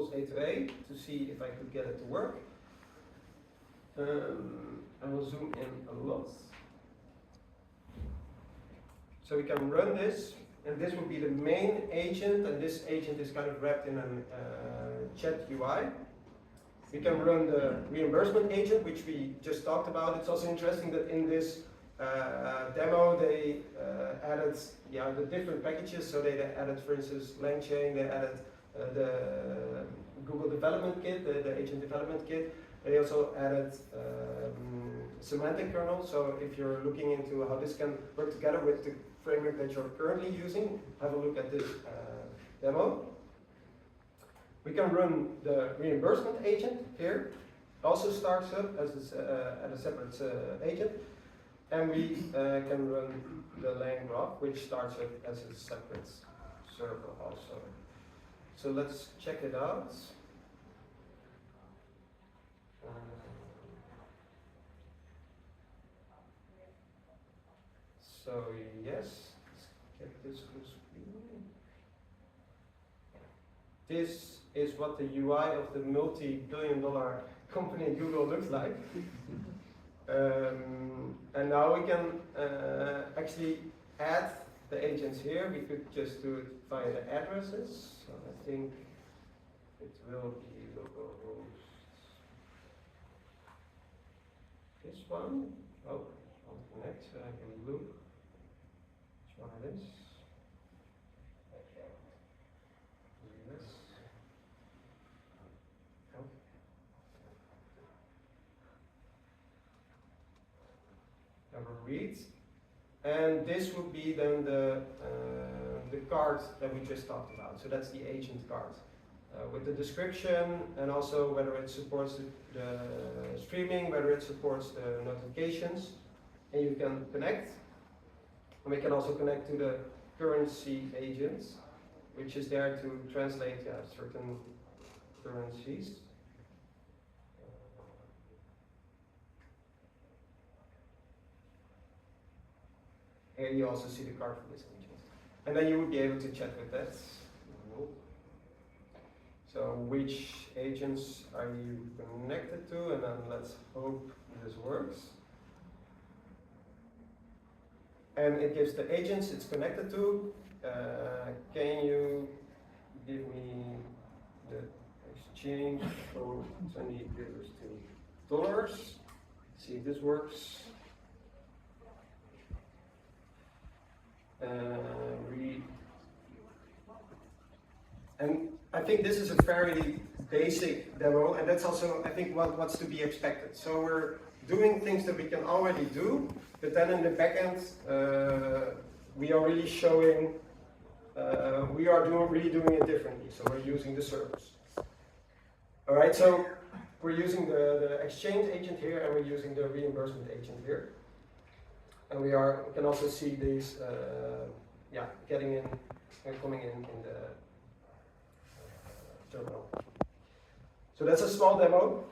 equals A to A to see if I could get it to work. I will zoom in a lot. So we can run this, and this will be the main agent, and this agent is kind of wrapped in a chat UI. We can run the reimbursement agent, which we just talked about. It's also interesting that in this demo they added the different packages. So they added, for instance, LangChain, they added the Google Development Kit, the agent development kit. They also added Semantic Kernel. So if you're looking into how this can work together with the framework that you're currently using, have a look at this demo. We can run the reimbursement agent here. Also starts up as a separate agent. And we can run the lang graph, which starts up as a separate server also. So let's check it out. So yes, let's get this full screen. This is what the UI of the multi-billion-dollar company Google looks like. And now we can actually add the agents here. We could just do it via the addresses. So I think it will be localhost. This one. Oh, I'll connect so I can look which one it is. Yes. Oh. Have a read. And this would be then the card that we just talked about. So that's the agent card. With the description and also whether it supports the streaming, whether it supports the notifications. And you can connect. And we can also connect to the currency agent, which is there to translate certain currencies. Here you also see the card for this agent. And then you would be able to chat with that. So which agents are you connected to? And then let's hope this works. And it gives the agents it's connected to. Can you give me the exchange code $20 to dollars? See if this works. Read. And I think this is a very basic demo, and that's also, I think, what's to be expected. So we're doing things that we can already do, but then in the backend, we are really showing, we are really doing it differently. So we're using the servers. All right, so we're using the exchange agent here, and we're using the reimbursement agent here. And we can also see these, getting in and coming in the terminal. So that's a small demo.